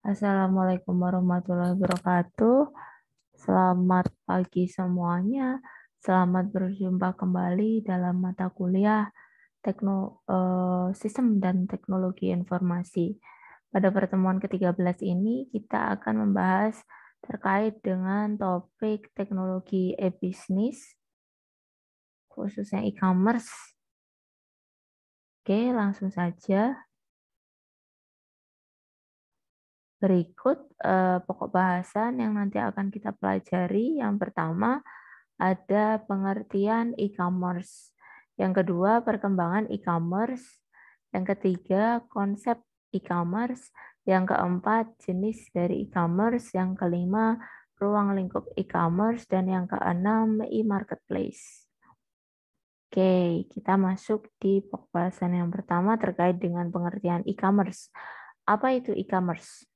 Assalamualaikum warahmatullahi wabarakatuh. Selamat pagi semuanya. Selamat berjumpa kembali dalam mata kuliah Sistem dan Teknologi Informasi. Pada pertemuan ke-13 ini kita akan membahas terkait dengan topik teknologi e-bisnis, khususnya e-commerce. Oke, langsung saja. Berikut pokok bahasan yang nanti akan kita pelajari. Yang pertama ada pengertian e-commerce. Yang kedua perkembangan e-commerce. Yang ketiga konsep e-commerce. Yang keempat jenis dari e-commerce. Yang kelima ruang lingkup e-commerce. Dan yang keenam e-marketplace. Oke, kita masuk di pokok bahasan yang pertama terkait dengan pengertian e-commerce. Apa itu e-commerce?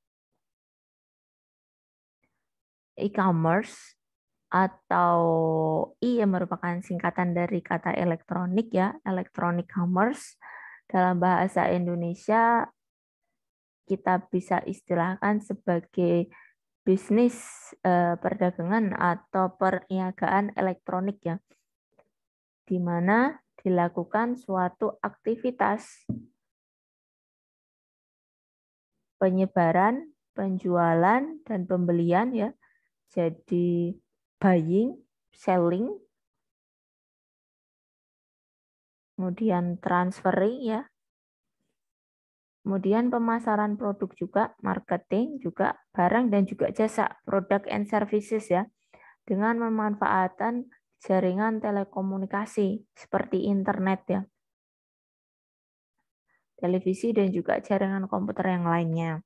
E-commerce atau yang merupakan singkatan dari kata elektronik ya, electronic commerce. Dalam bahasa Indonesia kita bisa istilahkan sebagai bisnis perdagangan atau perniagaan elektronik ya, di mana dilakukan suatu aktivitas penyebaran, penjualan, dan pembelian ya. Jadi buying, selling, kemudian transferring ya, kemudian pemasaran produk juga, marketing juga, barang dan juga jasa, product and services ya, dengan memanfaatkan jaringan telekomunikasi seperti internet ya, televisi dan juga jaringan komputer yang lainnya.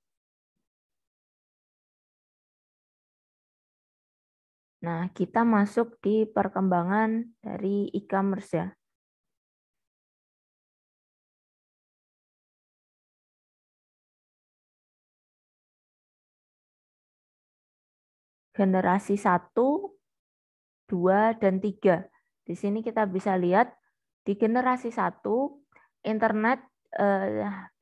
Nah, kita masuk di perkembangan dari e-commerce ya. Generasi 1, 2, dan 3. Di sini kita bisa lihat di generasi 1, internet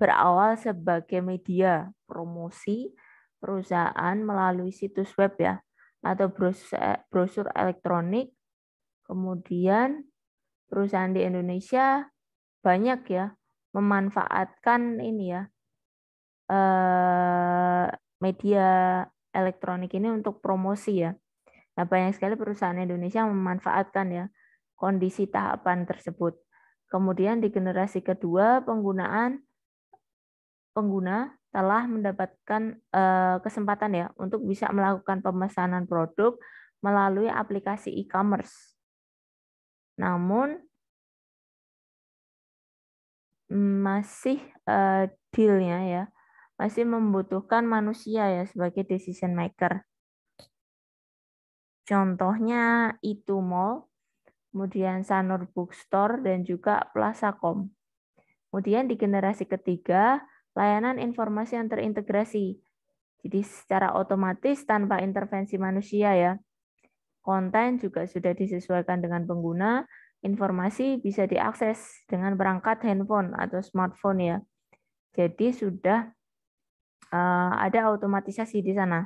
berawal sebagai media promosi perusahaan melalui situs web ya, atau brosur elektronik. Kemudian perusahaan di Indonesia banyak ya memanfaatkan ini ya media elektronik ini untuk promosi ya. Nah, banyak sekali perusahaan Indonesia memanfaatkan ya kondisi tahapan tersebut. Kemudian di generasi kedua pengguna telah mendapatkan kesempatan ya untuk bisa melakukan pemesanan produk melalui aplikasi e-commerce. Namun masih dealnya ya masih membutuhkan manusia ya sebagai decision maker. Contohnya itu Mall, kemudian Sanur Bookstore dan juga Plazacom. Kemudian di generasi ketiga layanan informasi yang terintegrasi. Jadi secara otomatis tanpa intervensi manusia ya. Konten juga sudah disesuaikan dengan pengguna, informasi bisa diakses dengan perangkat handphone atau smartphone ya. Jadi sudah ada otomatisasi di sana.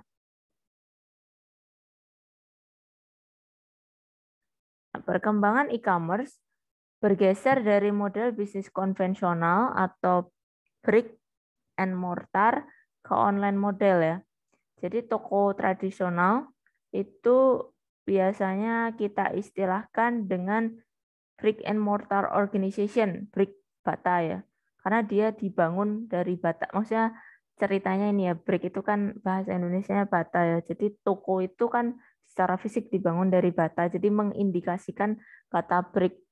Perkembangan e-commerce bergeser dari model bisnis konvensional atau brick and mortar ke online model ya. Jadi toko tradisional itu biasanya kita istilahkan dengan brick and mortar organization, brick bata ya. Karena dia dibangun dari bata. Maksudnya ceritanya ini ya, brick itu kan bahasa Indonesianya bata ya. Jadi toko itu kan secara fisik dibangun dari bata. Jadi mengindikasikan kata brick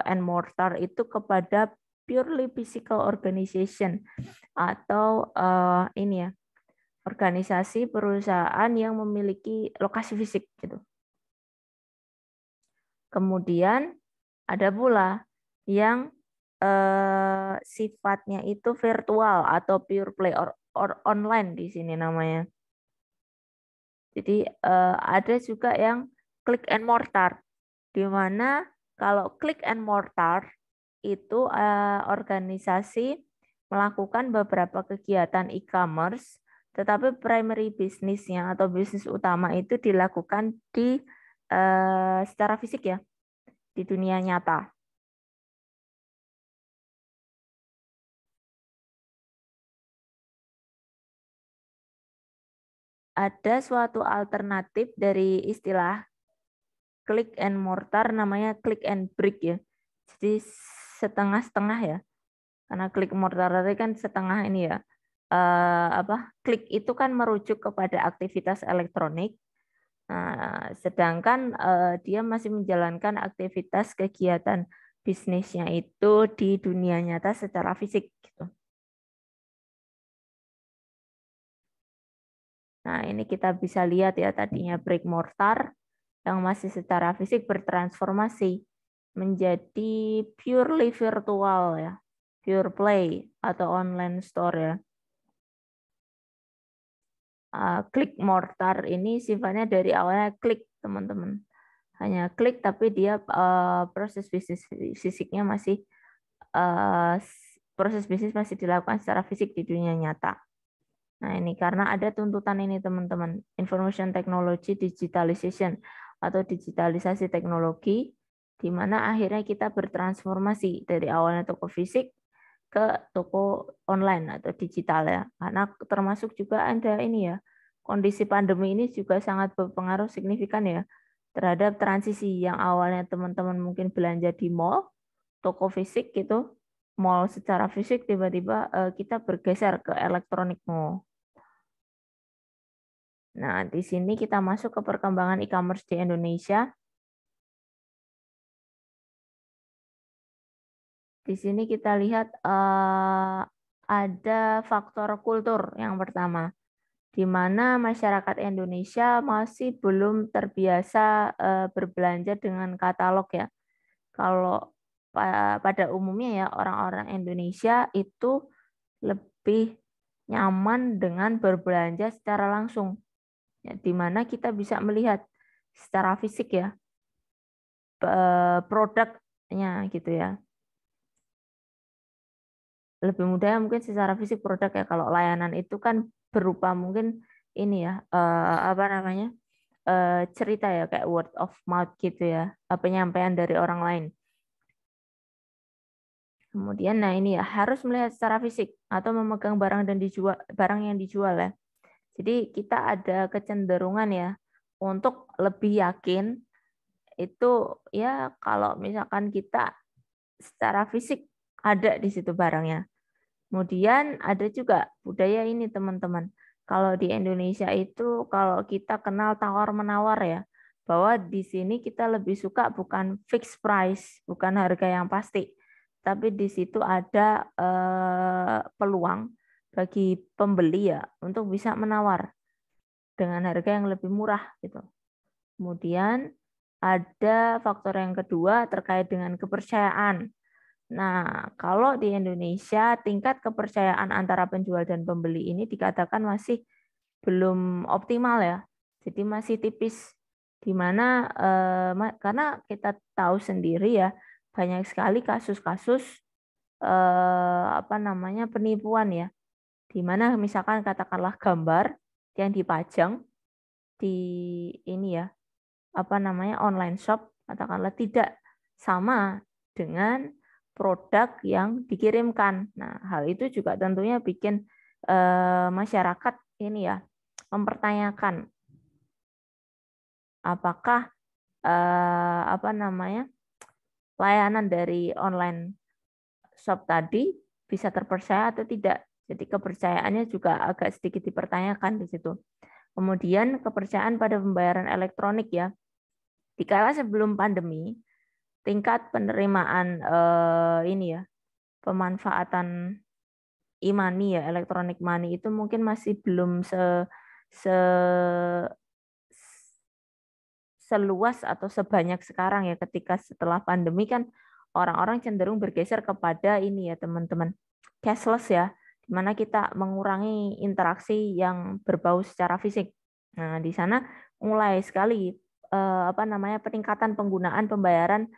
and mortar itu kepada purely physical organization atau ini ya, organisasi perusahaan yang memiliki lokasi fisik gitu. Kemudian ada pula yang sifatnya itu virtual atau pure play or online di sini namanya. Jadi ada juga yang click and mortar, di mana kalau click and mortar itu organisasi melakukan beberapa kegiatan e-commerce Tetapi primary bisnisnya atau bisnis utama itu dilakukan di secara fisik ya, di dunia nyata. Ada suatu alternatif dari istilah click and mortar, namanya click and brick ya. Jadi setengah-setengah ya. Karena click mortar tadi kan setengah ini ya. Klik itu kan merujuk kepada aktivitas elektronik. Nah, sedangkan dia masih menjalankan aktivitas kegiatan bisnisnya itu di dunia nyata secara fisik gitu. Nah, ini kita bisa lihat ya, tadinya brick mortar yang masih secara fisik bertransformasi menjadi purely virtual ya, pure play atau online store ya. Klik mortar ini sifatnya dari awalnya klik, teman-teman. Hanya klik, tapi dia proses bisnis fisiknya masih proses bisnis masih dilakukan secara fisik di dunia nyata. Nah, ini karena ada tuntutan ini, teman-teman. Information technology digitalization atau digitalisasi teknologi, di mana akhirnya kita bertransformasi dari awalnya toko fisik ke toko online atau digital ya. Karena termasuk juga ada ini ya, kondisi pandemi ini juga sangat berpengaruh signifikan ya terhadap transisi yang awalnya teman-teman mungkin belanja di mall, toko fisik gitu, mall secara fisik, tiba-tiba kita bergeser ke elektronik mall. Nah, di sini kita masuk ke perkembangan e-commerce di Indonesia. Di sini kita lihat ada faktor kultur yang pertama, di mana masyarakat Indonesia masih belum terbiasa berbelanja dengan katalog ya. Kalau pada umumnya ya, orang-orang Indonesia itu lebih nyaman dengan berbelanja secara langsung, ya, di mana kita bisa melihat secara fisik ya produknya gitu ya. Lebih mudah mungkin secara fisik produk ya. Kalau layanan itu kan berupa mungkin ini ya, cerita ya, kayak word of mouth gitu ya, penyampaian dari orang lain. Kemudian nah ini ya, harus melihat secara fisik atau memegang barang dan dijual, barang yang dijual ya. Jadi kita ada kecenderungan ya untuk lebih yakin itu ya kalau misalkan kita secara fisik ada di situ barangnya. Kemudian ada juga budaya ini, teman-teman. Kalau di Indonesia itu kalau kita kenal tawar-menawar ya, bahwa di sini kita lebih suka bukan fixed price, bukan harga yang pasti, tapi di situ ada peluang bagi pembeli ya untuk bisa menawar dengan harga yang lebih murah gitu. Kemudian ada faktor yang kedua terkait dengan kepercayaan. Nah, kalau di Indonesia tingkat kepercayaan antara penjual dan pembeli ini dikatakan masih belum optimal ya. Jadi masih tipis, di mana karena kita tahu sendiri ya, banyak sekali kasus-kasus penipuan ya, di mana misalkan katakanlah gambar yang dipajang di ini ya, online shop, katakanlah tidak sama dengan produk yang dikirimkan. Nah, hal itu juga tentunya bikin masyarakat ini ya mempertanyakan apakah layanan dari online shop tadi bisa terpercaya atau tidak. Jadi kepercayaannya juga agak sedikit dipertanyakan di situ. Kemudian kepercayaan pada pembayaran elektronik ya. Dikala sebelum pandemi, tingkat penerimaan pemanfaatan e-money ya, electronic money itu mungkin masih belum seluas atau sebanyak sekarang ya, ketika setelah pandemi kan orang-orang cenderung bergeser kepada ini ya, teman-teman, cashless ya, di mana kita mengurangi interaksi yang berbau secara fisik. Nah, di sana mulai sekali peningkatan penggunaan pembayaran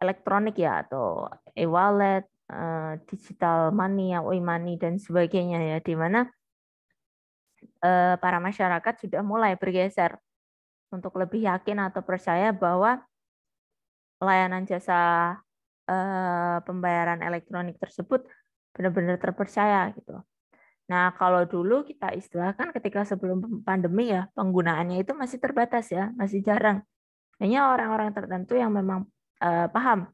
elektronik ya, atau e-wallet, digital money, e-money dan sebagainya ya, di mana para masyarakat sudah mulai bergeser untuk lebih yakin atau percaya bahwa layanan jasa pembayaran elektronik tersebut benar-benar terpercaya gitu. Nah, kalau dulu kita istilahkan ketika sebelum pandemi ya, penggunaannya itu masih terbatas ya, masih jarang. Hanya orang-orang tertentu yang memang paham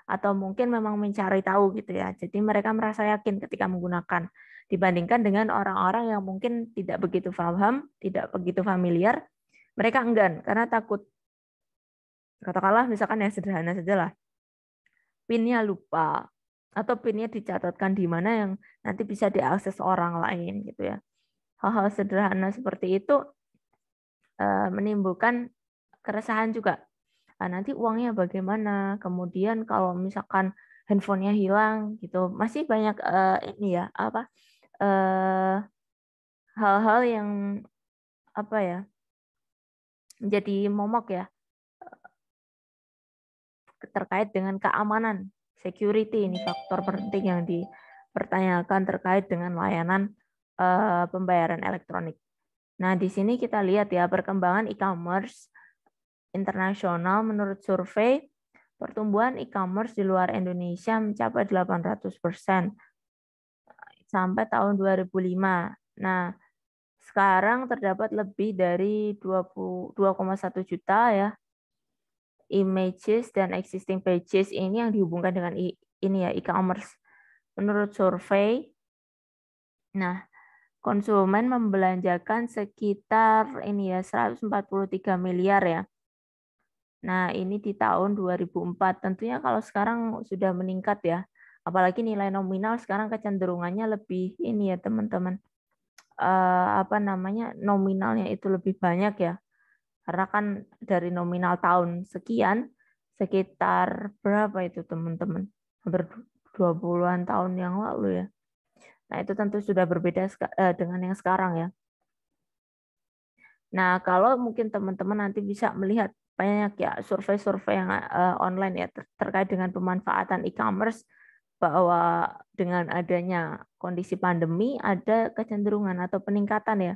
atau mungkin memang mencari tahu gitu ya. Jadi mereka merasa yakin ketika menggunakan dibandingkan dengan orang-orang yang mungkin tidak begitu paham, tidak begitu familiar, mereka enggan karena takut. Katakanlah misalkan yang sederhana saja lah, PIN-nya lupa atau PIN-nya dicatatkan di mana yang nanti bisa diakses orang lain gitu ya. Hal-hal sederhana seperti itu menimbulkan keresahan juga. Nah, nanti uangnya bagaimana? Kemudian kalau misalkan handphonenya hilang gitu, masih banyak ini ya apa hal-hal yang apa ya menjadi momok ya terkait dengan keamanan, security ini faktor penting yang dipertanyakan terkait dengan layanan pembayaran elektronik. Nah, di sini kita lihat ya perkembangan e-commerce internasional menurut survei pertumbuhan e-commerce di luar Indonesia mencapai 800% sampai tahun 2005. Nah, sekarang terdapat lebih dari 2,1 juta ya images dan existing pages ini yang dihubungkan dengan ini ya e-commerce. Menurut survei, nah konsumen membelanjakan sekitar ini ya 143 miliar ya. Nah, ini di tahun 2004. Tentunya kalau sekarang sudah meningkat ya. Apalagi nilai nominal sekarang kecenderungannya lebih ini ya, teman-teman. Apa namanya? Nominalnya itu lebih banyak ya. Karena kan dari nominal tahun sekian sekitar berapa itu, teman-teman? Hampir 20-an tahun yang lalu ya. Nah, itu tentu sudah berbeda dengan yang sekarang ya. Nah, kalau mungkin teman-teman nanti bisa melihat banyak ya survei-survei yang online ya terkait dengan pemanfaatan e-commerce bahwa dengan adanya kondisi pandemi ada kecenderungan atau peningkatan ya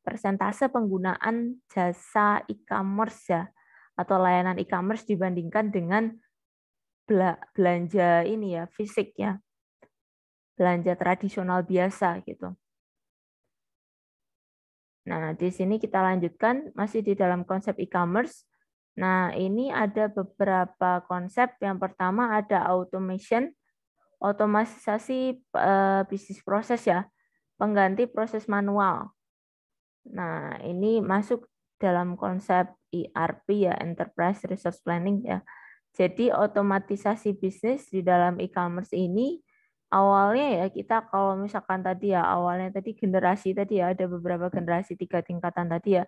persentase penggunaan jasa e-commerce ya atau layanan e-commerce dibandingkan dengan belanja ini ya fisik ya belanja tradisional biasa gitu. Nah, di sini kita lanjutkan masih di dalam konsep e-commerce. Nah, ini ada beberapa konsep. Yang pertama ada automation, otomatisasi bisnis proses ya, pengganti proses manual. Nah, ini masuk dalam konsep ERP ya, Enterprise Resource Planning ya. Jadi otomatisasi bisnis di dalam e-commerce ini awalnya ya kita kalau misalkan tadi ya awalnya tadi generasi tadi ya ada beberapa generasi 3 tingkatan tadi ya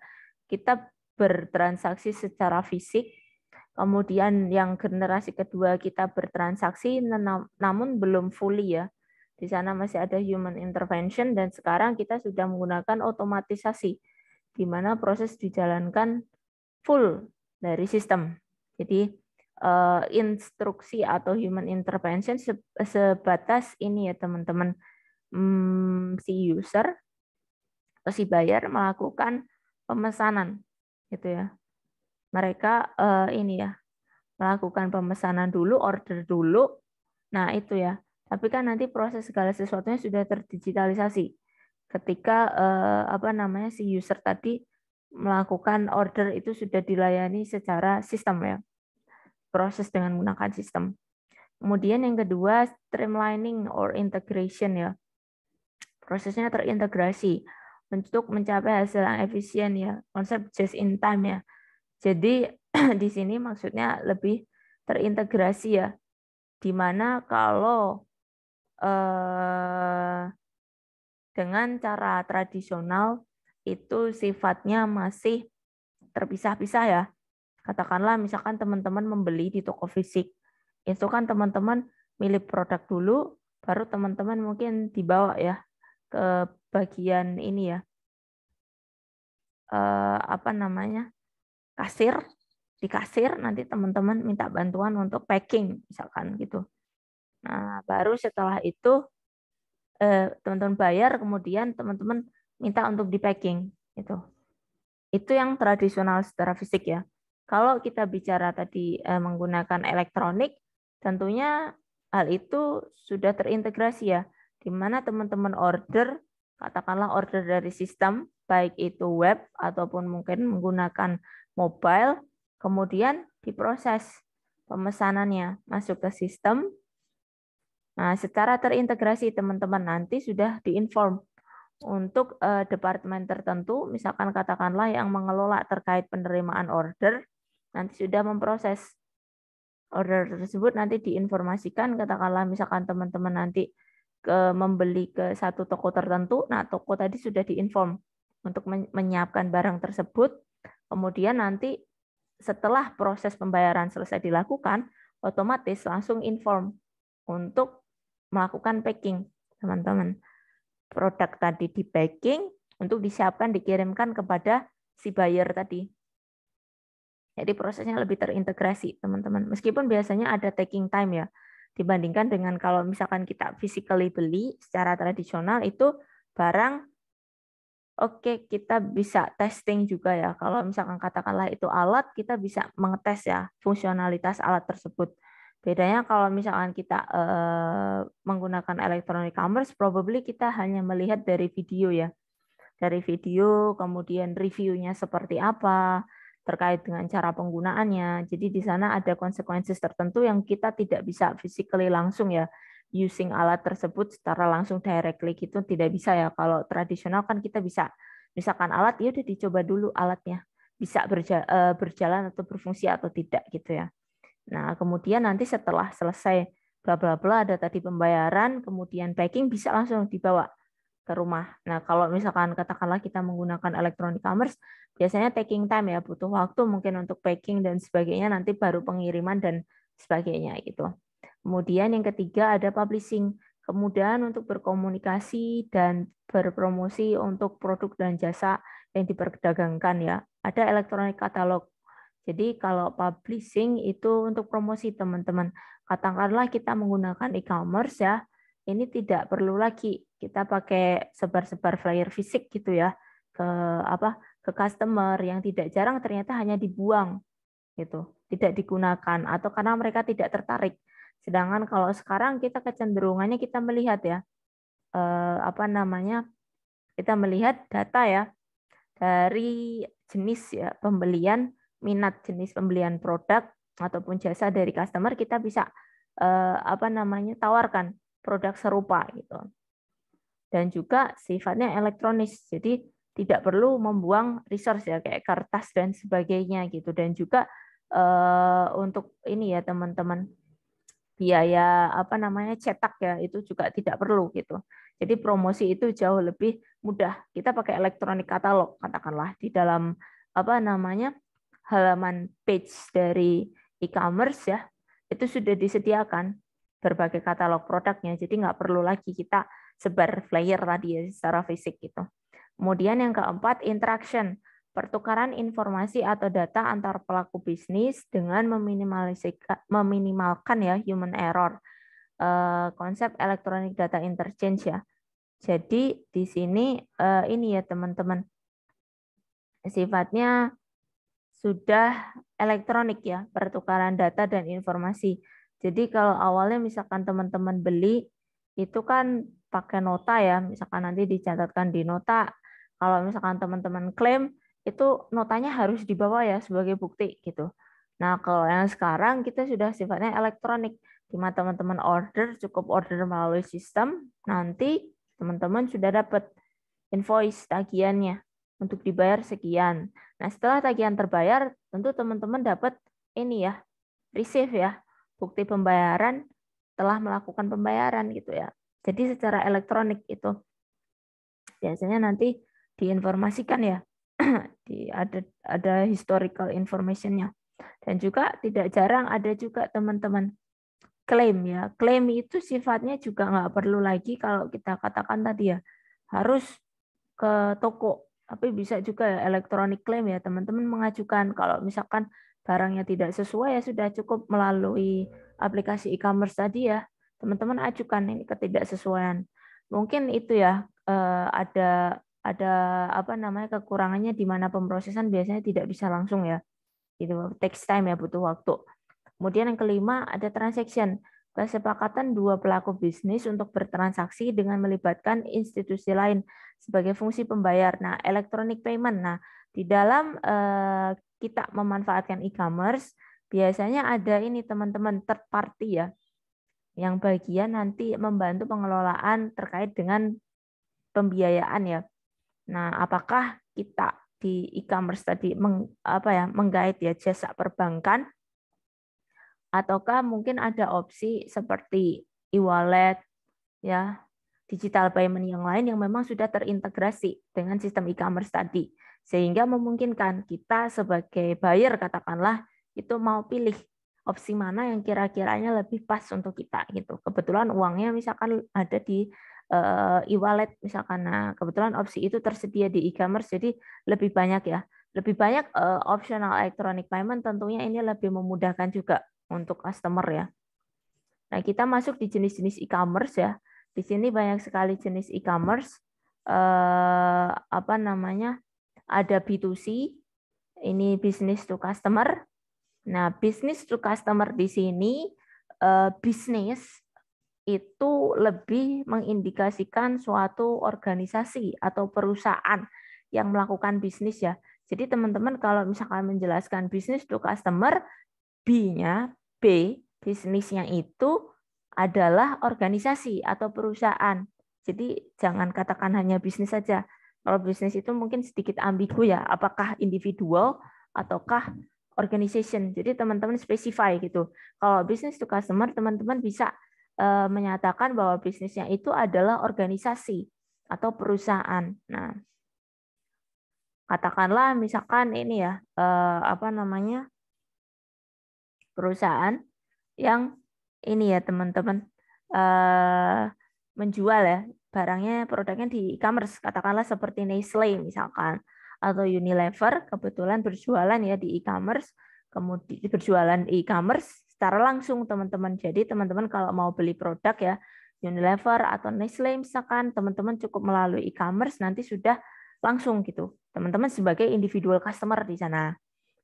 kita bertransaksi secara fisik, kemudian yang generasi kedua kita bertransaksi namun belum fully ya, di sana masih ada human intervention dan sekarang kita sudah menggunakan otomatisasi di mana proses dijalankan full dari sistem. Jadi instruksi atau human intervention sebatas ini ya teman-teman, si user atau si buyer melakukan pemesanan gitu ya. Mereka ini ya melakukan pemesanan dulu, order dulu. Nah, itu ya. Tapi kan nanti proses segala sesuatunya sudah terdigitalisasi. Ketika apa namanya si user tadi melakukan order itu sudah dilayani secara sistem ya. Proses dengan menggunakan sistem. Kemudian yang kedua, streamlining or integration ya. Prosesnya terintegrasi untuk mencapai hasil yang efisien ya. Konsep just in time ya. Jadi di sini maksudnya lebih terintegrasi ya. Di mana kalau dengan cara tradisional itu sifatnya masih terpisah-pisah ya. Katakanlah misalkan teman-teman membeli di toko fisik, itu kan teman-teman milih produk dulu, baru teman-teman mungkin dibawa ya ke bagian ini ya, apa namanya, kasir, di kasir nanti teman-teman minta bantuan untuk packing misalkan gitu. Nah baru setelah itu teman-teman bayar, kemudian teman-teman minta untuk di packing itu yang tradisional secara fisik ya. Kalau kita bicara tadi menggunakan elektronik, tentunya hal itu sudah terintegrasi ya, di mana teman-teman order, katakanlah order dari sistem, baik itu web ataupun mungkin menggunakan mobile, kemudian diproses pemesanannya masuk ke sistem. Nah, secara terintegrasi teman-teman nanti sudah diinform untuk departemen tertentu, misalkan katakanlah yang mengelola terkait penerimaan order, nanti sudah memproses order tersebut, nanti diinformasikan, katakanlah misalkan teman-teman nanti membeli ke satu toko tertentu, nah toko tadi sudah diinform untuk menyiapkan barang tersebut, kemudian nanti setelah proses pembayaran selesai dilakukan, otomatis langsung inform untuk melakukan packing, teman-teman. Produk tadi di packing untuk disiapkan, dikirimkan kepada si buyer tadi. Jadi prosesnya lebih terintegrasi, teman-teman. Meskipun biasanya ada taking time ya, dibandingkan dengan kalau misalkan kita physically beli secara tradisional itu barang, oke, kita bisa testing juga ya. Kalau misalkan katakanlah itu alat, kita bisa mengetes ya fungsionalitas alat tersebut. Bedanya kalau misalkan kita menggunakan electronic commerce, probably kita hanya melihat dari video ya. Dari video, kemudian reviewnya seperti apa, terkait dengan cara penggunaannya. Jadi di sana ada konsekuensi tertentu yang kita tidak bisa physically langsung ya, using alat tersebut secara langsung directly gitu tidak bisa ya. Kalau tradisional kan kita bisa, misalkan alat ya udah dicoba dulu alatnya, bisa berjalan atau berfungsi atau tidak gitu ya. Nah, kemudian nanti setelah selesai bla bla bla ada tadi pembayaran, kemudian packing bisa langsung dibawa ke rumah. Nah, kalau misalkan katakanlah kita menggunakan electronic commerce, biasanya taking time ya, butuh waktu mungkin untuk packing dan sebagainya, nanti baru pengiriman dan sebagainya gitu. Kemudian yang ketiga ada publishing, kemudahan untuk berkomunikasi dan berpromosi untuk produk dan jasa yang diperdagangkan ya. Ada electronic catalog. Jadi kalau publishing itu untuk promosi teman-teman. Katakanlah kita menggunakan e-commerce ya, ini tidak perlu lagi kita pakai sebar-sebar flyer fisik gitu ya ke ke customer yang tidak jarang ternyata hanya dibuang gitu, tidak digunakan atau karena mereka tidak tertarik. Sedangkan kalau sekarang kita kecenderungannya kita melihat ya kita melihat data ya dari jenis ya pembelian, minat jenis pembelian produk ataupun jasa dari customer, kita bisa tawarkan produk serupa gitu. Dan juga sifatnya elektronis. Jadi tidak perlu membuang resource ya kayak kertas dan sebagainya gitu. Dan juga untuk ini ya teman-teman, biaya cetak ya itu juga tidak perlu gitu. Jadi promosi itu jauh lebih mudah. Kita pakai elektronik katalog katakanlah di dalam halaman page dari e-commerce ya, itu sudah disediakan berbagai katalog produknya. Jadi nggak perlu lagi kita sebar flyer tadi ya secara fisik gitu. Kemudian yang keempat, interaction. Pertukaran informasi atau data antar pelaku bisnis dengan meminimalkan ya human error. Konsep electronic data interchange ya. Jadi di sini ini ya teman-teman, sifatnya sudah elektronik ya, pertukaran data dan informasi. Jadi kalau awalnya misalkan teman-teman beli itu kan pakai nota ya, misalkan nanti dicatatkan di nota. Kalau misalkan teman-teman klaim itu notanya harus dibawa ya sebagai bukti gitu. Nah, kalau yang sekarang kita sudah sifatnya elektronik. Di mana teman-teman order, cukup order melalui sistem, nanti teman-teman sudah dapat invoice tagihannya untuk dibayar sekian. Nah, setelah tagihan terbayar, tentu teman-teman dapat ini ya, receive ya, bukti pembayaran telah melakukan pembayaran gitu ya. Jadi secara elektronik itu biasanya nanti diinformasikan ya, ada historical information-nya. Dan juga tidak jarang ada juga teman-teman klaim ya. Klaim itu sifatnya juga nggak perlu lagi kalau kita katakan tadi ya, harus ke toko. Tapi bisa juga ya elektronik klaim ya, teman-teman mengajukan kalau misalkan barangnya tidak sesuai ya sudah cukup melalui aplikasi e-commerce tadi ya, teman-teman ajukan ini ketidaksesuaian. Mungkin itu ya ada apa namanya kekurangannya di mana pemrosesan biasanya tidak bisa langsung ya. Itu takes time ya, butuh waktu. Kemudian yang kelima ada transaction. Kesepakatan dua pelaku bisnis untuk bertransaksi dengan melibatkan institusi lain sebagai fungsi pembayar. Nah, electronic payment. Nah, di dalam kita memanfaatkan e-commerce, biasanya ada ini teman-teman third party ya, yang bagian nanti membantu pengelolaan terkait dengan pembiayaan ya. Nah, apakah kita di e-commerce tadi menggait ya jasa perbankan, ataukah mungkin ada opsi seperti e-wallet ya, digital payment yang lain yang memang sudah terintegrasi dengan sistem e-commerce tadi, sehingga memungkinkan kita sebagai buyer katakanlah itu mau pilih opsi mana yang kira-kiranya lebih pas untuk kita gitu. Kebetulan uangnya misalkan ada di e-wallet misalkan. Nah, kebetulan opsi itu tersedia di e-commerce, jadi lebih banyak ya. Lebih banyak optional electronic payment, tentunya ini lebih memudahkan juga untuk customer ya. Nah, kita masuk di jenis-jenis e-commerce ya. Di sini banyak sekali jenis e-commerce. Ada B2C, ini business to customer. Nah, business to customer di sini bisnis itu lebih mengindikasikan suatu organisasi atau perusahaan yang melakukan bisnis ya. Jadi teman-teman kalau misalkan menjelaskan business to customer, B-nya, bisnisnya itu adalah organisasi atau perusahaan. Jadi jangan katakan hanya bisnis saja. Kalau bisnis itu mungkin sedikit ambigu ya, apakah individual ataukah organization. Jadi teman-teman specify gitu. Kalau business to customer, teman-teman bisa menyatakan bahwa bisnisnya itu adalah organisasi atau perusahaan. Nah, katakanlah misalkan ini ya, perusahaan yang ini ya teman-teman menjual ya barangnya, produknya di e-commerce, katakanlah seperti Nestle misalkan atau Unilever, kebetulan berjualan ya di e-commerce, kemudian berjualan e-commerce secara langsung teman-teman. Jadi teman-teman kalau mau beli produk ya Unilever atau Nestle misalkan, teman-teman cukup melalui e-commerce, nanti sudah langsung gitu teman-teman sebagai individual customer di sana.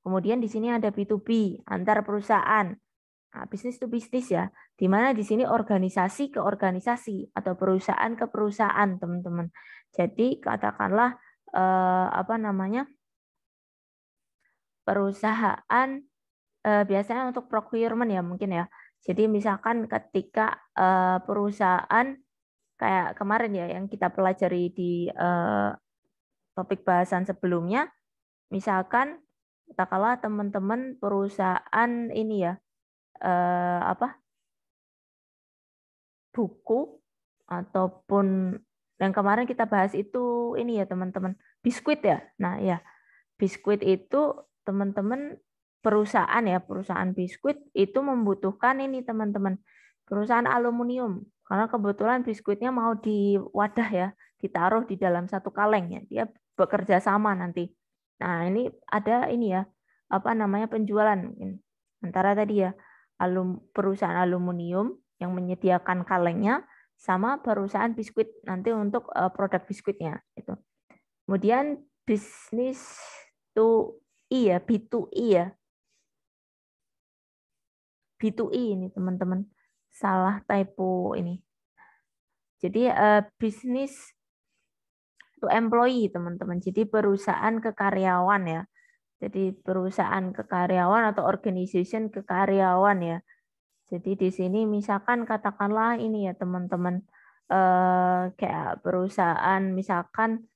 Kemudian di sini ada B2B, antar perusahaan. Nah, bisnis to bisnis ya, di mana di sini organisasi ke organisasi atau perusahaan ke perusahaan, teman-teman. Jadi katakanlah perusahaan biasanya untuk procurement ya mungkin ya. Jadi misalkan ketika perusahaan kayak kemarin ya yang kita pelajari di topik bahasan sebelumnya, misalkan katakanlah teman-teman perusahaan ini ya buku ataupun yang kemarin kita bahas itu ini ya teman-teman, biskuit ya. Nah ya, biskuit itu teman-teman perusahaan ya, perusahaan biskuit itu membutuhkan ini teman-teman, perusahaan aluminium, karena kebetulan biskuitnya mau di wadah ya, ditaruh di dalam satu kaleng ya, dia bekerja sama nanti. Nah ini ada ini ya, penjualan antara tadi ya perusahaan aluminium yang menyediakan kalengnya sama perusahaan biskuit nanti untuk produk biskuitnya itu. Kemudian bisnis to I ya, B2I ya. B2I ini teman-teman. Salah typo ini. Jadi bisnis to employee teman-teman. Jadi perusahaan ke karyawan ya. Jadi perusahaan ke karyawan atau organization ke karyawan ya. Jadi di sini misalkan katakanlah ini ya teman-teman, kayak perusahaan misalkan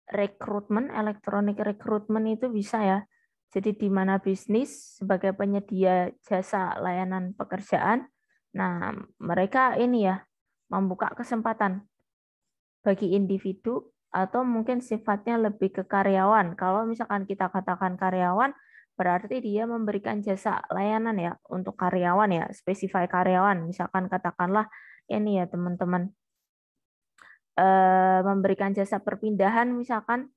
rekrutmen, elektronik rekrutmen itu bisa ya. Jadi di mana bisnis sebagai penyedia jasa layanan pekerjaan, nah mereka ini ya membuka kesempatan bagi individu atau mungkin sifatnya lebih ke karyawan. Kalau misalkan kita katakan karyawan, berarti dia memberikan jasa layanan ya untuk karyawan ya, spesifik karyawan. Misalkan katakanlah ini ya teman-teman, memberikan jasa perpindahan misalkan,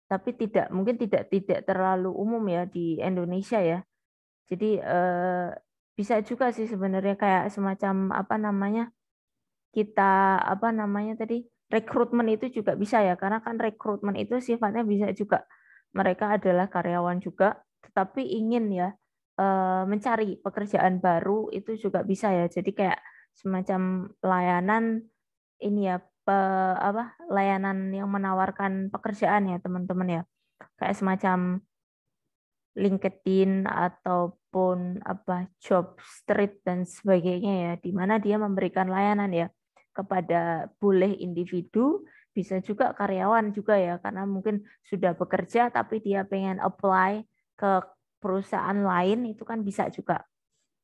tapi mungkin tidak terlalu umum ya di Indonesia ya. Jadi bisa juga sih sebenarnya kayak semacam apa namanya, kita apa namanya tadi, rekrutmen itu juga bisa ya, karena kan rekrutmen itu sifatnya bisa juga mereka adalah karyawan juga tetapi ingin ya mencari pekerjaan baru, itu juga bisa ya. Jadi kayak semacam layanan ini ya, apa, layanan yang menawarkan pekerjaan ya teman-teman ya, kayak semacam LinkedIn ataupun apa, job street dan sebagainya ya, di mana dia memberikan layanan ya kepada boleh individu, bisa juga karyawan juga ya, karena mungkin sudah bekerja tapi dia pengen apply ke perusahaan lain, itu kan bisa juga.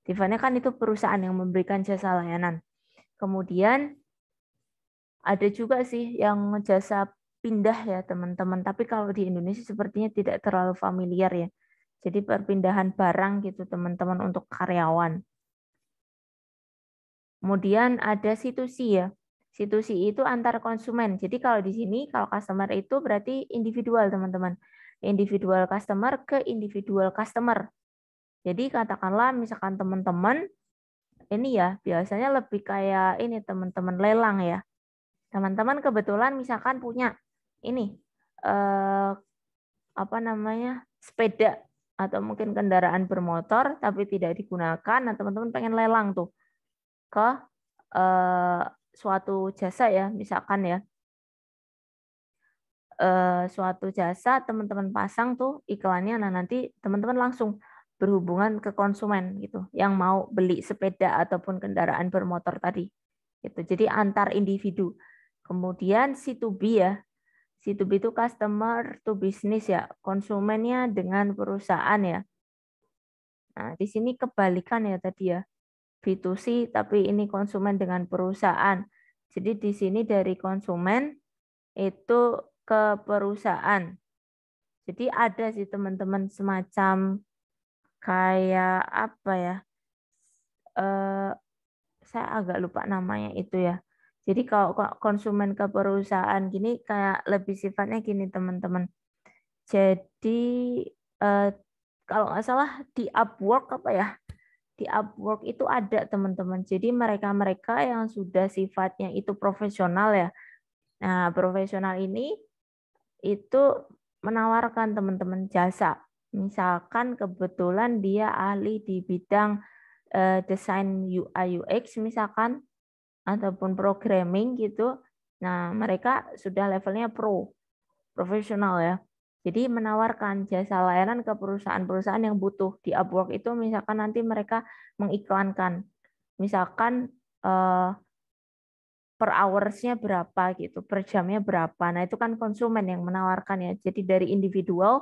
Sifatnya kan itu perusahaan yang memberikan jasa layanan. Kemudian ada juga sih yang jasa pindah ya teman-teman, tapi kalau di Indonesia sepertinya tidak terlalu familiar ya. Jadi perpindahan barang gitu teman-teman untuk karyawan. Kemudian ada C2C ya. C2C itu antar konsumen. Jadi kalau di sini kalau customer itu berarti individual teman-teman. Individual customer ke individual customer. Jadi katakanlah misalkan teman-teman ini ya biasanya lebih kayak ini teman-teman lelang ya. Teman-teman kebetulan misalkan punya ini apa namanya, sepeda atau mungkin kendaraan bermotor tapi tidak digunakan, nah teman-teman pengen lelang tuh ke suatu jasa ya, misalkan ya suatu jasa teman-teman pasang tuh iklannya, nah nanti teman-teman langsung berhubungan ke konsumen gitu yang mau beli sepeda ataupun kendaraan bermotor tadi gitu. Jadi antar individu. Kemudian C2B ya, C2B itu customer to business ya, konsumennya dengan perusahaan ya. Nah, di sini kebalikan ya tadi ya, B2C tapi ini konsumen dengan perusahaan. Jadi di sini dari konsumen itu ke perusahaan. Jadi ada sih teman-teman semacam kayak apa ya, saya agak lupa namanya itu ya. Jadi kalau konsumen ke perusahaan gini kayak lebih sifatnya gini teman-teman. Jadi eh, kalau nggak salah di Upwork apa ya? Di Upwork itu ada teman-teman. Jadi mereka-mereka yang sudah sifatnya itu profesional ya. Nah, profesional ini itu menawarkan teman-teman jasa. Misalkan kebetulan dia ahli di bidang desain UI UX misalkan ataupun programming gitu. Nah, mereka sudah levelnya profesional ya. Jadi menawarkan jasa layanan ke perusahaan-perusahaan yang butuh. Di Upwork itu misalkan nanti mereka mengiklankan. Misalkan per hours-nya berapa gitu, per jamnya berapa. Nah, itu kan konsumen yang menawarkan ya. Jadi dari individual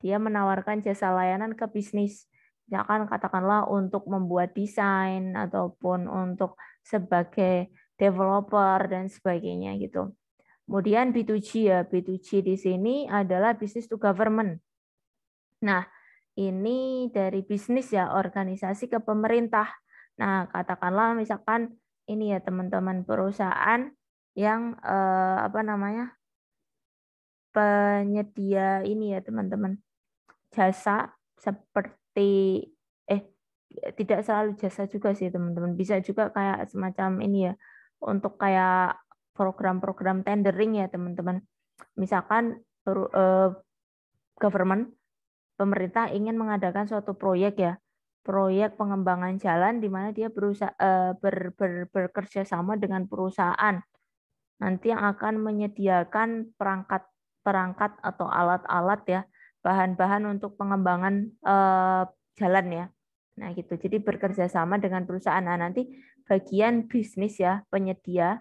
dia menawarkan jasa layanan ke bisnis. Misalkan katakanlah untuk membuat desain ataupun untuk sebagai developer dan sebagainya gitu. Kemudian B2G ya, B2G di sini adalah business to government. Nah, ini dari bisnis ya, organisasi ke pemerintah. Nah, katakanlah misalkan ini ya teman-teman perusahaan yang apa namanya, penyedia ini ya teman-teman, jasa seperti eh tidak selalu jasa juga sih teman-teman, bisa juga kayak semacam ini ya untuk kayak program-program tendering ya teman-teman. Misalkan government, pemerintah ingin mengadakan suatu proyek ya, proyek pengembangan jalan di mana dia berusaha bekerja sama dengan perusahaan nanti yang akan menyediakan perangkat atau alat-alat ya, bahan-bahan untuk pengembangan jalan ya. Nah gitu. Jadi bekerja sama dengan perusahaan. Nah nanti bagian bisnis ya, penyedia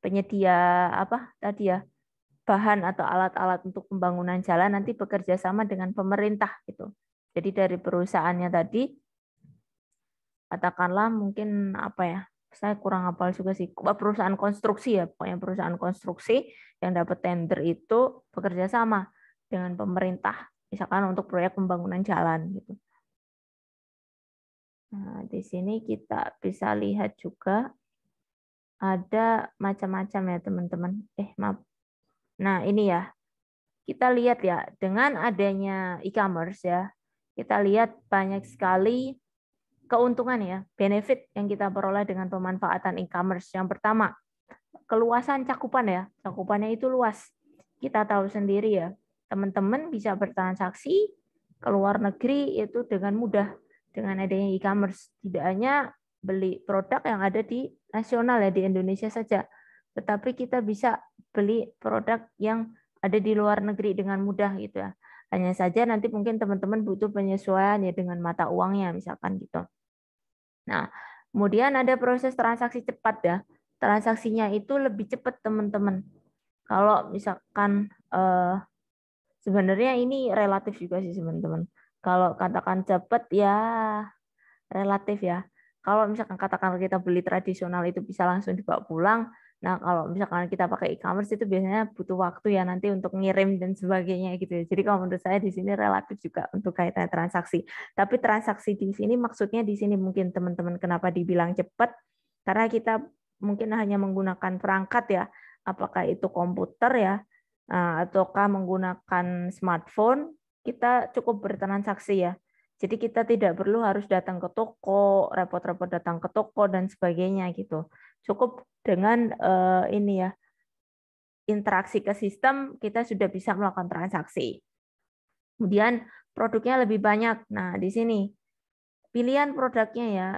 penyedia apa tadi ya, bahan atau alat-alat untuk pembangunan jalan nanti bekerja sama dengan pemerintah gitu. Jadi dari perusahaannya tadi, katakanlah mungkin apa ya, saya kurang hafal juga sih, perusahaan konstruksi ya, pokoknya perusahaan konstruksi yang dapat tender itu bekerja sama dengan pemerintah, misalkan untuk proyek pembangunan jalan gitu. Nah, di sini kita bisa lihat juga ada macam-macam ya teman-teman. Maaf. Nah, ini ya. Kita lihat ya, dengan adanya e-commerce ya, kita lihat banyak sekali keuntungan ya, benefit yang kita peroleh dengan pemanfaatan e-commerce. Yang pertama, keluasan cakupan ya. Cakupannya itu luas. Kita tahu sendiri ya, teman-teman bisa bertransaksi ke luar negeri itu dengan mudah dengan adanya e-commerce. Tidak hanya beli produk yang ada di nasional ya, di Indonesia saja, tetapi kita bisa beli produk yang ada di luar negeri dengan mudah gitu ya. Hanya saja nanti mungkin teman-teman butuh penyesuaian ya dengan mata uangnya misalkan gitu. Nah, kemudian ada proses transaksi cepat ya. Transaksinya itu lebih cepat teman-teman. Kalau misalkan sebenarnya ini relatif juga sih teman-teman. Kalau katakan cepat ya relatif ya. Kalau misalkan katakan kita beli tradisional itu bisa langsung dibawa pulang. Nah, kalau misalkan kita pakai e-commerce itu biasanya butuh waktu ya nanti untuk ngirim dan sebagainya gitu ya. Jadi kalau menurut saya di sini relatif juga untuk kaitan transaksi. Tapi transaksi di sini maksudnya di sini mungkin teman-teman kenapa dibilang cepat? Karena kita mungkin hanya menggunakan perangkat ya. Apakah itu komputer ya, ataukah menggunakan smartphone, kita cukup bertransaksi ya. Jadi kita tidak perlu harus datang ke toko, repot-repot datang ke toko dan sebagainya gitu. Cukup dengan ini ya, interaksi ke sistem kita sudah bisa melakukan transaksi. Kemudian produknya lebih banyak. Nah, di sini pilihan produknya ya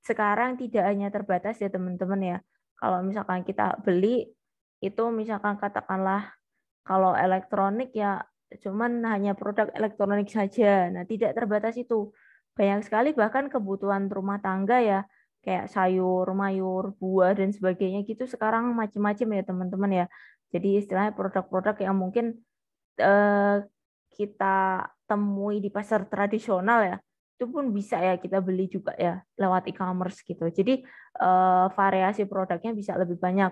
sekarang tidak hanya terbatas ya teman-teman ya. Kalau misalkan kita beli itu misalkan katakanlah kalau elektronik ya cuman hanya produk elektronik saja. Nah, tidak terbatas itu. Banyak sekali bahkan kebutuhan rumah tangga ya, kayak sayur, mayur, buah dan sebagainya gitu sekarang macam-macam ya teman-teman ya. Jadi istilahnya produk-produk yang mungkin eh, kita temui di pasar tradisional ya, itu pun bisa ya kita beli juga ya lewat e-commerce gitu. Jadi variasi produknya bisa lebih banyak.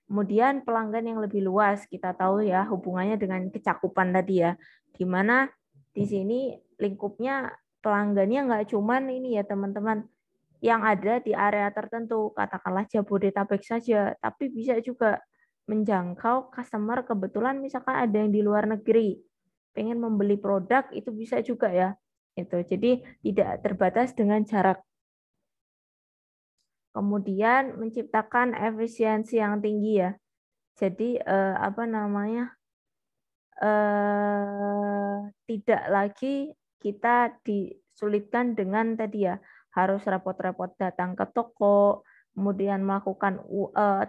Kemudian pelanggan yang lebih luas, kita tahu ya hubungannya dengan kecakupan tadi ya, di mana di sini lingkupnya pelanggannya nggak cuman ini ya teman-teman yang ada di area tertentu, katakanlah Jabodetabek saja, tapi bisa juga menjangkau customer kebetulan misalkan ada yang di luar negeri, pengen membeli produk itu bisa juga ya. Itu. Jadi tidak terbatas dengan jarak. Kemudian menciptakan efisiensi yang tinggi ya. Jadi apa namanya? Tidak lagi kita disulitkan dengan tadi ya harus repot-repot datang ke toko, kemudian melakukan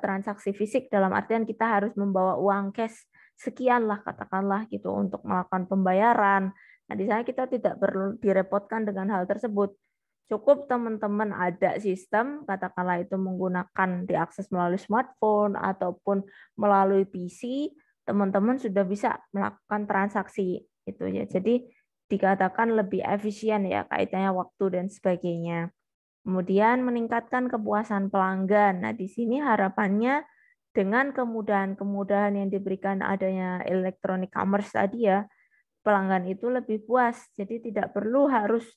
transaksi fisik dalam artian kita harus membawa uang cash sekian lah katakanlah gitu untuk melakukan pembayaran. Nah, di sana kita tidak perlu direpotkan dengan hal tersebut. Cukup teman-teman ada sistem, katakanlah itu menggunakan diakses melalui smartphone ataupun melalui PC, teman-teman sudah bisa melakukan transaksi itu ya. Jadi dikatakan lebih efisien ya kaitannya waktu dan sebagainya. Kemudian meningkatkan kepuasan pelanggan. Nah, di sini harapannya dengan kemudahan-kemudahan yang diberikan adanya electronic commerce tadi ya, pelanggan itu lebih puas. Jadi tidak perlu harus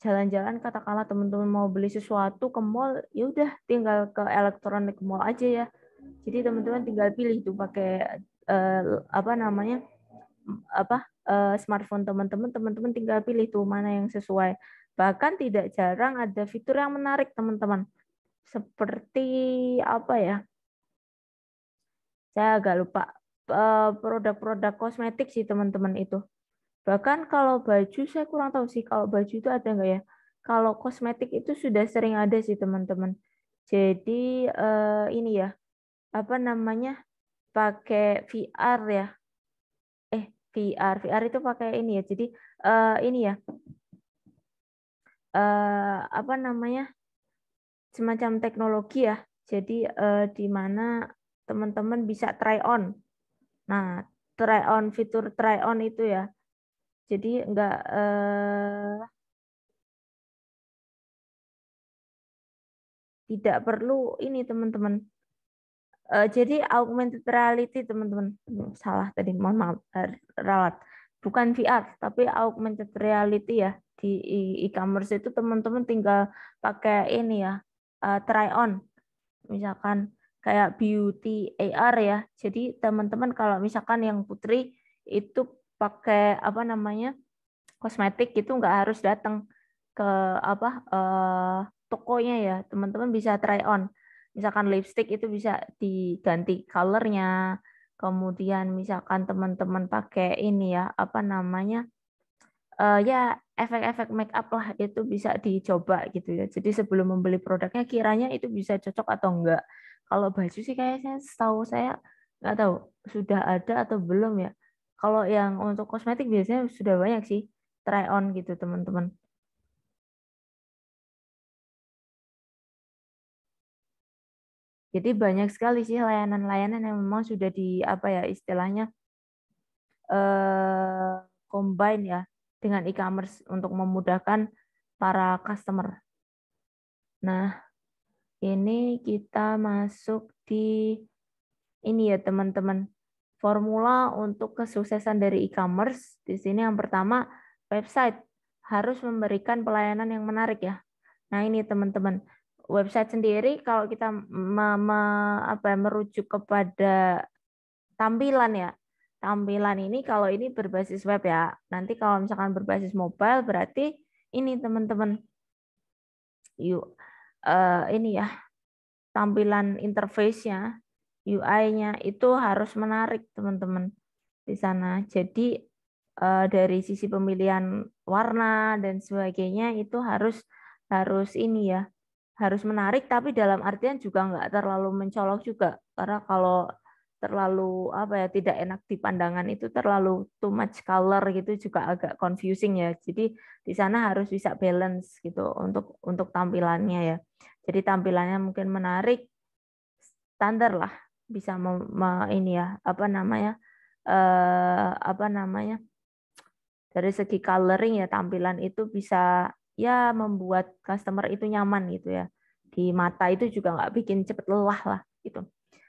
jalan-jalan katakanlah teman-teman mau beli sesuatu ke mall, ya udah tinggal ke electronic mall aja ya. Jadi teman-teman tinggal pilih tuh pakai apa namanya smartphone teman-teman tinggal pilih tuh mana yang sesuai. Bahkan tidak jarang ada fitur yang menarik teman-teman. Seperti apa ya? Saya agak lupa. Produk-produk kosmetik sih teman-teman itu. Bahkan kalau baju saya kurang tahu sih kalau baju itu ada nggak ya. Kalau kosmetik itu sudah sering ada sih teman-teman. Jadi ini ya apa namanya pakai VR ya. VR itu pakai ini ya. Jadi ini ya apa namanya semacam teknologi ya. Jadi di mana teman-teman bisa try on. Nah, try on fitur try on itu ya. Jadi enggak tidak perlu ini teman-teman. Jadi augmented reality teman-teman, salah tadi, mohon maaf, ralat, bukan VR tapi augmented reality ya di e-commerce itu teman-teman tinggal pakai ini ya try on, misalkan kayak beauty AR ya. Jadi teman-teman kalau misalkan yang putri itu pakai apa namanya kosmetik itu nggak harus datang. ke apa tokonya ya, teman-teman bisa try on. Misalkan lipstick itu bisa diganti colornya, kemudian misalkan teman-teman pakai ini ya, apa namanya, ya efek-efek make up lah itu bisa dicoba gitu ya. Jadi sebelum membeli produknya kiranya itu bisa cocok atau enggak. Kalau baju sih kayaknya setahu saya nggak tahu sudah ada atau belum ya. Kalau yang untuk kosmetik biasanya sudah banyak sih try on gitu teman-teman. Jadi banyak sekali sih layanan-layanan yang memang sudah di apa ya istilahnya eh, combine ya dengan e-commerce untuk memudahkan para customer. Nah, ini kita masuk di ini ya teman-teman. Formula untuk kesuksesan dari e-commerce. Di sini yang pertama, website harus memberikan pelayanan yang menarik ya. Nah, ini teman-teman. Website sendiri kalau kita merujuk kepada tampilan ya. Tampilan ini kalau ini berbasis web ya. Nanti kalau misalkan berbasis mobile berarti ini teman-teman. Yuk, ini ya tampilan interface-nya, UI-nya itu harus menarik teman-teman di sana. Jadi dari sisi pemilihan warna dan sebagainya itu harus ini ya, harus menarik tapi dalam artian juga nggak terlalu mencolok juga. Karena kalau terlalu apa ya tidak enak di pandangan itu terlalu too much color gitu juga agak confusing ya. Jadi di sana harus bisa balance gitu untuk tampilannya ya. Jadi tampilannya mungkin menarik, standar lah, bisa ini ya apa namanya dari segi coloring ya tampilan itu bisa ya membuat customer itu nyaman gitu ya di mata itu juga nggak bikin cepet lelah lah gitu.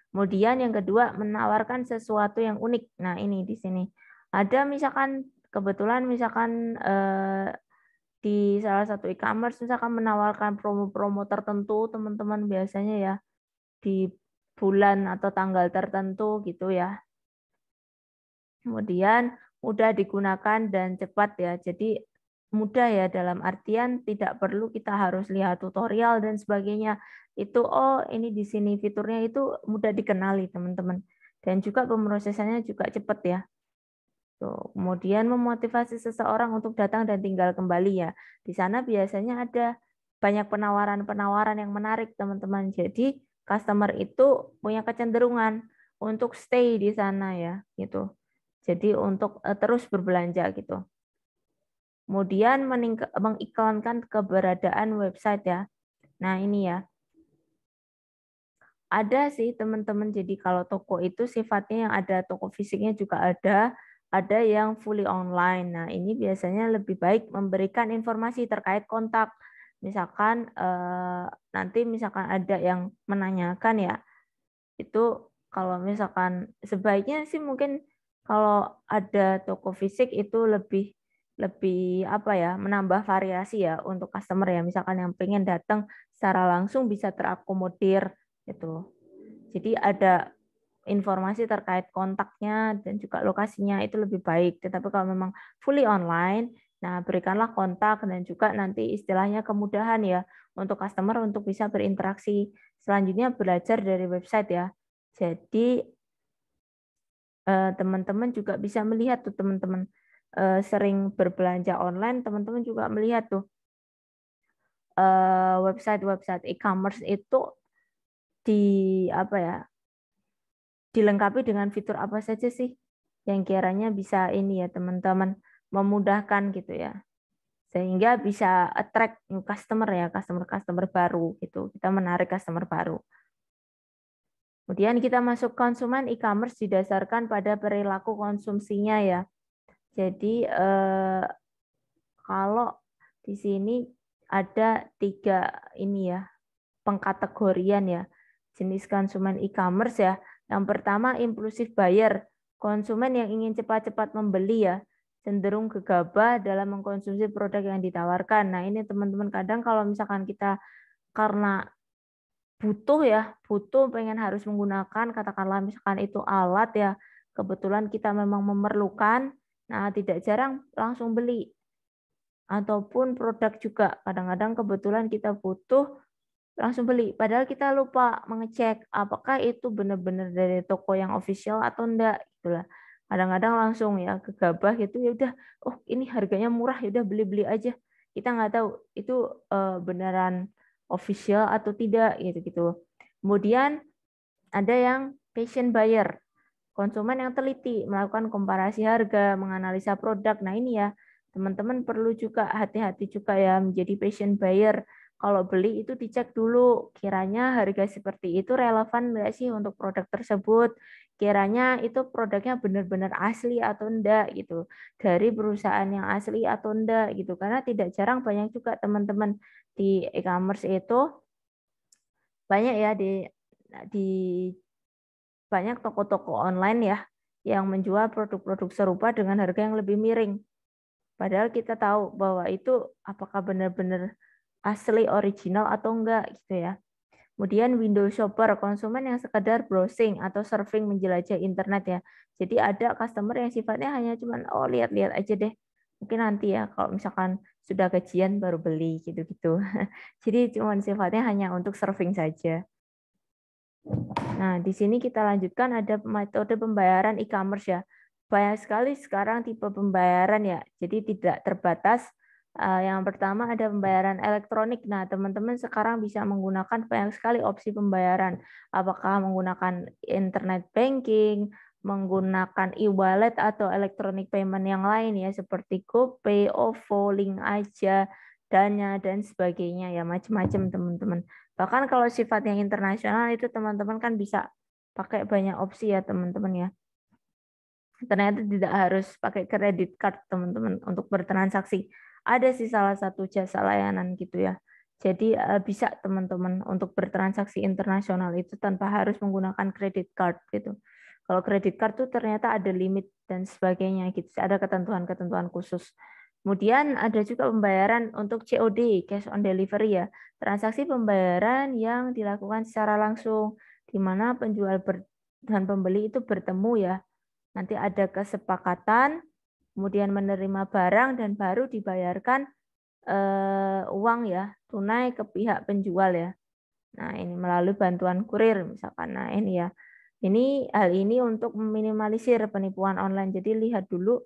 Kemudian yang kedua menawarkan sesuatu yang unik. Nah ini di sini ada misalkan kebetulan misalkan di salah satu e-commerce misalkan menawarkan promo-promo tertentu teman-teman biasanya ya di bulan atau tanggal tertentu gitu ya. Kemudian mudah digunakan dan cepat ya. Jadi mudah ya dalam artian tidak perlu kita harus lihat tutorial dan sebagainya. Itu oh ini di sini fiturnya itu mudah dikenali teman-teman. Dan juga pemrosesannya juga cepat ya. Tuh. Kemudian memotivasi seseorang untuk datang dan tinggal kembali ya. Di sana biasanya ada banyak penawaran-penawaran yang menarik teman-teman. Jadi customer itu punya kecenderungan untuk stay di sana ya gitu. Jadi untuk terus berbelanja gitu. Kemudian mengiklankan keberadaan website ya. Nah ini ya. Ada sih teman-teman. Jadi kalau toko itu sifatnya yang ada toko fisiknya juga ada yang fully online. Nah ini biasanya lebih baik memberikan informasi terkait kontak. Misalkan nanti misalkan ada yang menanyakan ya, itu kalau misalkan sebaiknya sih mungkin kalau ada toko fisik itu lebih lebih apa ya menambah variasi ya untuk customer ya misalkan yang pengen datang secara langsung bisa terakomodir itu. Jadi ada informasi terkait kontaknya dan juga lokasinya itu lebih baik. Tetapi kalau memang fully online, nah berikanlah kontak dan juga nanti istilahnya kemudahan ya untuk customer untuk bisa berinteraksi. Selanjutnya belajar dari website ya. Jadi teman-teman juga bisa melihat tuh teman-teman sering berbelanja online, teman-teman juga melihat tuh website-website e-commerce itu di apa ya dilengkapi dengan fitur apa saja sih yang kiranya bisa ini ya teman-teman memudahkan gitu ya sehingga bisa attract new customer ya customer baru gitu kita menarik customer baru. Kemudian kita masuk konsumen e-commerce didasarkan pada perilaku konsumsinya ya. Jadi kalau di sini ada 3 ini ya pengkategorian ya jenis konsumen e-commerce ya. Yang pertama impulsif buyer, konsumen yang ingin cepat-cepat membeli ya, cenderung gegabah dalam mengkonsumsi produk yang ditawarkan. Nah ini teman-teman kadang kalau misalkan kita karena butuh ya, butuh pengen harus menggunakan katakanlah misalkan itu alat ya, kebetulan kita memang memerlukan, nah tidak jarang langsung beli. ataupun produk juga. Kadang-kadang kebetulan kita butuh langsung beli. Padahal kita lupa mengecek apakah itu benar-benar dari toko yang official atau enggak gitu lah. Kadang-kadang langsung ya gegabah gitu, ya udah, oh ini harganya murah, ya udah beli-beli aja. Kita nggak tahu itu beneran official atau tidak gitu. Kemudian ada yang patient buyer, konsumen yang teliti melakukan komparasi harga, menganalisa produk. Nah ini ya teman-teman perlu juga hati-hati juga ya menjadi patient buyer. Kalau beli itu dicek dulu kiranya harga seperti itu relevan nggak sih untuk produk tersebut. Kiranya itu produknya benar-benar asli atau enggak gitu. Dari perusahaan yang asli atau enggak gitu. Karena tidak jarang banyak juga teman-teman di e-commerce itu banyak ya di banyak toko-toko online ya yang menjual produk-produk serupa dengan harga yang lebih miring. Padahal kita tahu bahwa itu apakah benar-benar asli original atau enggak gitu ya. Kemudian window shopper, konsumen yang sekedar browsing atau surfing menjelajah internet ya. Jadi ada customer yang sifatnya hanya cuman oh lihat-lihat aja deh. Mungkin nanti ya kalau misalkan sudah gajian baru beli gitu-gitu. Jadi cuman sifatnya hanya untuk surfing saja. Nah, di sini kita lanjutkan ada metode pembayaran e-commerce ya. Banyak sekali sekarang tipe pembayaran ya. Jadi tidak terbatas. Yang pertama ada pembayaran elektronik. Nah, teman-teman sekarang bisa menggunakan banyak sekali opsi pembayaran. Apakah menggunakan internet banking, menggunakan e-wallet atau electronic payment yang lain ya seperti GoPay, OVO, Link Aja, Dana dan sebagainya ya, macam-macam teman-teman. Bahkan kalau sifatnya internasional itu teman-teman kan bisa pakai banyak opsi ya teman-teman ya. Ternyata tidak harus pakai kredit card teman-teman untuk bertransaksi. Ada sih salah satu jasa layanan gitu ya. Jadi bisa teman-teman untuk bertransaksi internasional itu tanpa harus menggunakan kredit card gitu. Kalau kredit card tuh ternyata ada limit dan sebagainya gitu. Ada ketentuan-ketentuan khusus. Kemudian ada juga pembayaran untuk COD, cash on delivery ya. Transaksi pembayaran yang dilakukan secara langsung di mana penjual dan pembeli itu bertemu ya. Nanti ada kesepakatan, kemudian menerima barang dan baru dibayarkan uang ya, tunai ke pihak penjual ya. Nah, ini melalui bantuan kurir misalkan. Nah, ini ya. Hal ini untuk meminimalisir penipuan online. Jadi lihat dulu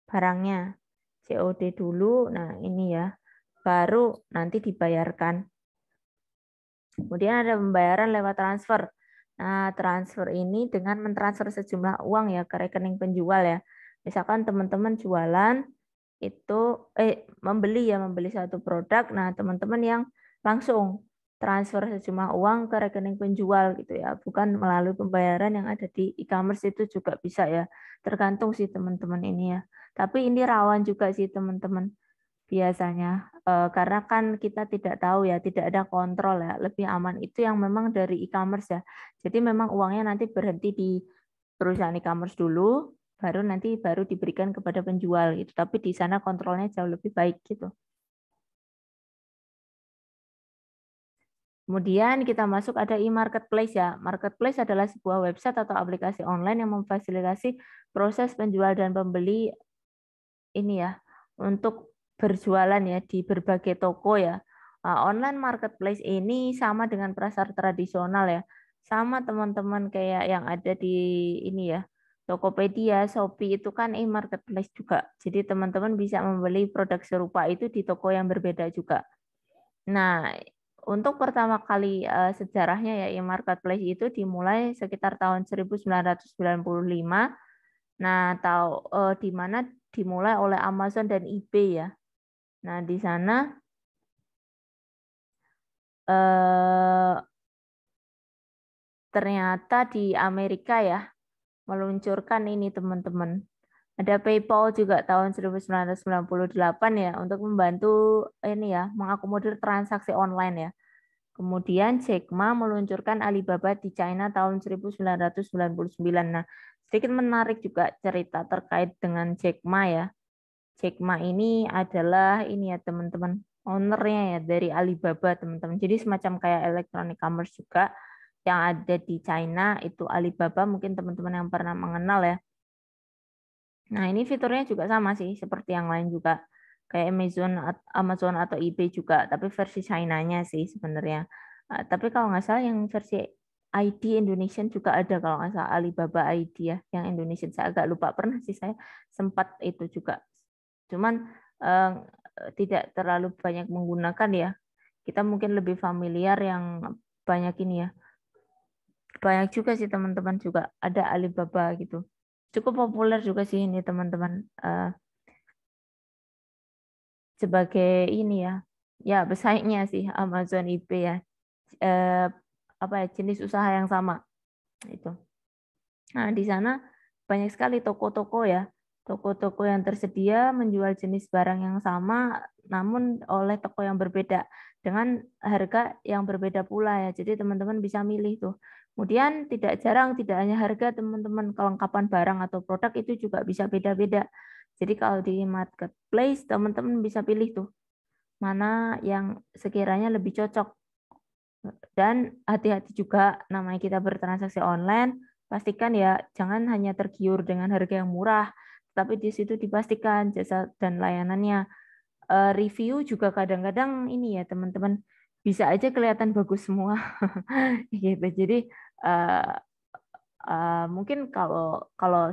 barangnya. COD dulu. Nah, ini ya. Baru nanti dibayarkan. Kemudian ada pembayaran lewat transfer. Nah, transfer ini dengan mentransfer sejumlah uang ya ke rekening penjual ya. Misalkan teman-teman jualan itu membeli satu produk. Nah, teman-teman yang langsung transfer sejumlah uang ke rekening penjual gitu ya. Bukan melalui pembayaran yang ada di e-commerce itu juga bisa ya. Tergantung sih teman-teman ini ya. Tapi ini rawan juga sih teman-teman biasanya karena kan kita tidak tahu ya, tidak ada kontrol ya. Lebih aman itu yang memang dari e-commerce ya. Jadi memang uangnya nanti berhenti di perusahaan e-commerce dulu, baru diberikan kepada penjual gitu. Tapi di sana kontrolnya jauh lebih baik gitu. Kemudian kita masuk ada e-marketplace ya. Marketplace adalah sebuah website atau aplikasi online yang memfasilitasi proses penjual dan pembeli ini ya untuk berjualan ya di berbagai toko ya. Online marketplace ini sama dengan pasar tradisional ya. Sama teman-teman kayak yang ada di ini ya. Tokopedia, Shopee itu kan e-marketplace juga. Jadi teman-teman bisa membeli produk serupa itu di toko yang berbeda juga. Nah, untuk pertama kali sejarahnya ya e-marketplace itu dimulai sekitar tahun 1995. Nah, di mana dimulai oleh Amazon dan eBay ya. Nah, di sana ternyata di Amerika ya meluncurkan ini teman-teman. Ada PayPal juga tahun 1998 ya untuk membantu ini ya mengakomodir transaksi online ya. Kemudian Jack Ma meluncurkan Alibaba di China tahun 1999. Nah, sedikit menarik juga cerita terkait dengan Jack Ma ya. Jack Ma ini adalah ini ya teman-teman, ownernya ya dari Alibaba teman-teman. Jadi semacam kayak electronic commerce juga yang ada di China itu Alibaba, mungkin teman-teman yang pernah mengenal ya. Nah, ini fiturnya juga sama sih seperti yang lain juga. kayak Amazon atau eBay juga, tapi versi China-nya sih sebenarnya. Tapi kalau nggak salah yang versi ID Indonesian juga ada, kalau nggak salah Alibaba ID ya, yang Indonesian saya agak lupa, pernah sih saya sempat itu juga. Cuman tidak terlalu banyak menggunakan ya. Kita mungkin lebih familiar yang banyak ini ya. Banyak juga sih teman-teman juga ada Alibaba gitu. Cukup populer juga sih ini teman-teman. Sebagai ini ya bersaingnya sih Amazon eBay ya, eh, apa ya, jenis usaha yang sama itu. Nah di sana banyak sekali toko-toko ya, toko-toko yang tersedia menjual jenis barang yang sama namun oleh toko yang berbeda dengan harga yang berbeda pula ya. Jadi teman-teman bisa milih tuh. Kemudian tidak jarang tidak hanya harga teman-teman, kelengkapan barang atau produk itu juga bisa beda-beda. Jadi kalau di marketplace teman-teman bisa pilih tuh mana yang sekiranya lebih cocok. Dan hati-hati juga, namanya kita bertransaksi online, pastikan ya jangan hanya tergiur dengan harga yang murah, tapi di situ dipastikan jasa dan layanannya. Review juga kadang-kadang ini ya teman-teman, bisa aja kelihatan bagus semua gitu. Jadi mungkin kalau kalau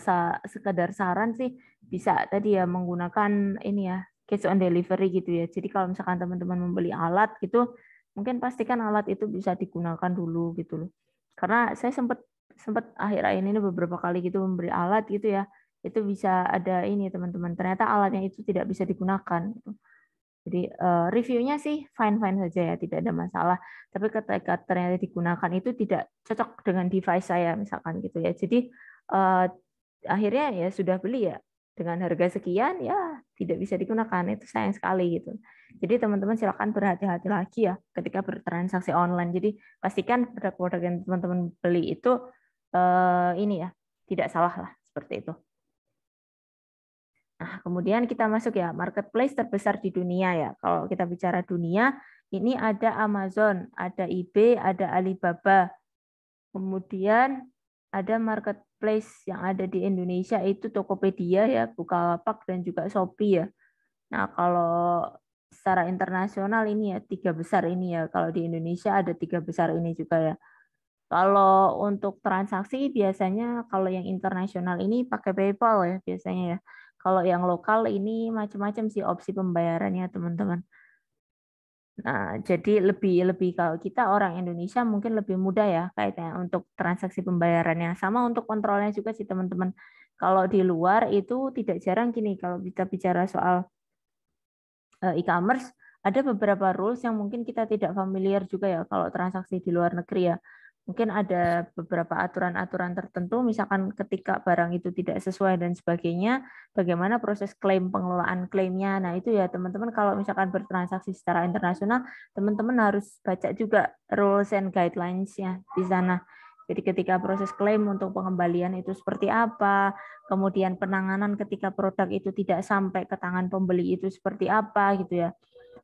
sekedar saran sih bisa tadi ya menggunakan ini ya cash on delivery gitu ya. Jadi kalau misalkan teman-teman membeli alat gitu, mungkin pastikan alat itu bisa digunakan dulu gitu loh. Karena saya sempat sempat akhir-akhir ini beberapa kali gitu membeli alat gitu ya, itu bisa ada ini teman-teman. Ternyata alatnya itu tidak bisa digunakan. Gitu. Jadi reviewnya sih fine-fine saja ya, tidak ada masalah. Tapi ketika ternyata digunakan itu tidak cocok dengan device saya misalkan gitu ya. Jadi akhirnya ya sudah beli ya dengan harga sekian ya tidak bisa digunakan, itu sayang sekali gitu. Jadi teman-teman silakan berhati-hati lagi ya ketika bertransaksi online. Jadi pastikan produk-produk yang teman-teman beli itu ini ya tidak salah lah seperti itu. Nah, kemudian kita masuk ya, marketplace terbesar di dunia ya. Kalau kita bicara dunia, ini ada Amazon, ada eBay, ada Alibaba. Kemudian ada marketplace yang ada di Indonesia itu Tokopedia ya, Bukalapak dan juga Shopee ya. Nah, kalau secara internasional ini ya tiga besar ini ya. Kalau di Indonesia ada tiga besar ini juga ya. Kalau untuk transaksi biasanya kalau yang internasional ini pakai PayPal ya biasanya ya. Kalau yang lokal ini macam-macam sih opsi pembayarannya teman-teman. Nah, jadi lebih lebih kalau kita orang Indonesia mungkin lebih mudah ya kayaknya untuk transaksi pembayarannya. Sama untuk kontrolnya juga sih teman-teman. Kalau di luar itu tidak jarang gini kalau kita bicara soal e-commerce ada beberapa rules yang mungkin kita tidak familiar juga ya kalau transaksi di luar negeri ya. Mungkin ada beberapa aturan-aturan tertentu, misalkan ketika barang itu tidak sesuai dan sebagainya, bagaimana proses klaim, pengelolaan klaimnya. Nah itu ya teman-teman kalau misalkan bertransaksi secara internasional, teman-teman harus baca juga rules and guidelines-nya di sana. Jadi ketika proses klaim untuk pengembalian itu seperti apa, kemudian penanganan ketika produk itu tidak sampai ke tangan pembeli itu seperti apa gitu ya.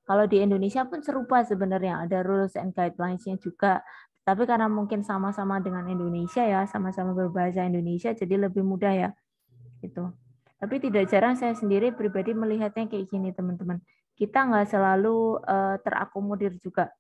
Kalau di Indonesia pun serupa sebenarnya, ada rules and guidelines-nya juga. Tapi karena mungkin sama-sama dengan Indonesia ya, sama-sama berbahasa Indonesia, jadi lebih mudah ya. Gitu. Tapi tidak jarang saya sendiri pribadi melihatnya kayak gini teman-teman. Kita nggak selalu terakomodir juga.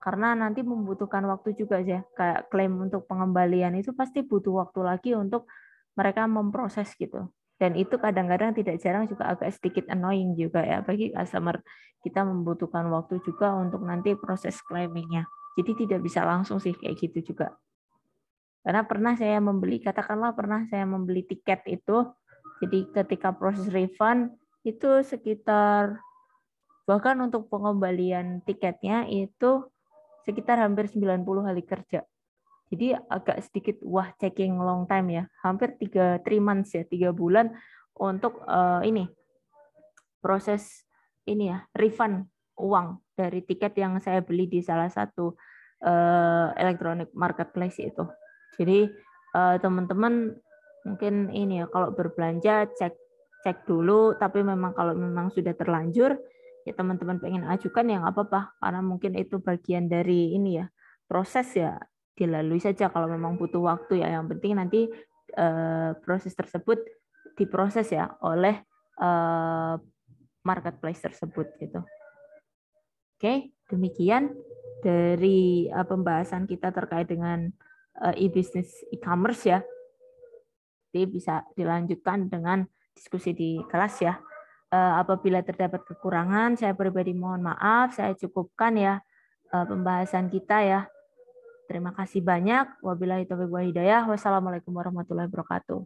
Karena nanti membutuhkan waktu juga ya. Kayak klaim untuk pengembalian itu pasti butuh waktu lagi untuk mereka memproses gitu. Dan itu kadang-kadang tidak jarang juga agak sedikit annoying juga ya bagi customer. Kita membutuhkan waktu juga untuk nanti proses claimingnya. Jadi tidak bisa langsung sih kayak gitu juga. Karena katakanlah pernah saya membeli tiket itu, jadi ketika proses refund itu sekitar, bahkan untuk pengembalian tiketnya itu sekitar hampir 90 hari kerja. Jadi agak sedikit taking long time ya, hampir 3 months ya, 3 bulan untuk ini proses ini ya refund uang dari tiket yang saya beli di salah satu electronic marketplace itu. Jadi teman-teman mungkin ini ya kalau berbelanja cek dulu, tapi memang kalau memang sudah terlanjur ya teman-teman pengen ajukan ya nggak apa-apa, karena mungkin itu bagian dari ini ya proses ya, dilalui saja kalau memang butuh waktu ya. Yang penting nanti proses tersebut diproses ya oleh marketplace tersebut gitu. Oke, demikian dari pembahasan kita terkait dengan e-business e-commerce ya. Jadi bisa dilanjutkan dengan diskusi di kelas ya. Apabila terdapat kekurangan, saya pribadi mohon maaf, saya cukupkan ya pembahasan kita ya. Terima kasih banyak. Wabillahi taufiq wal hidayah. Wassalamualaikum warahmatullahi wabarakatuh.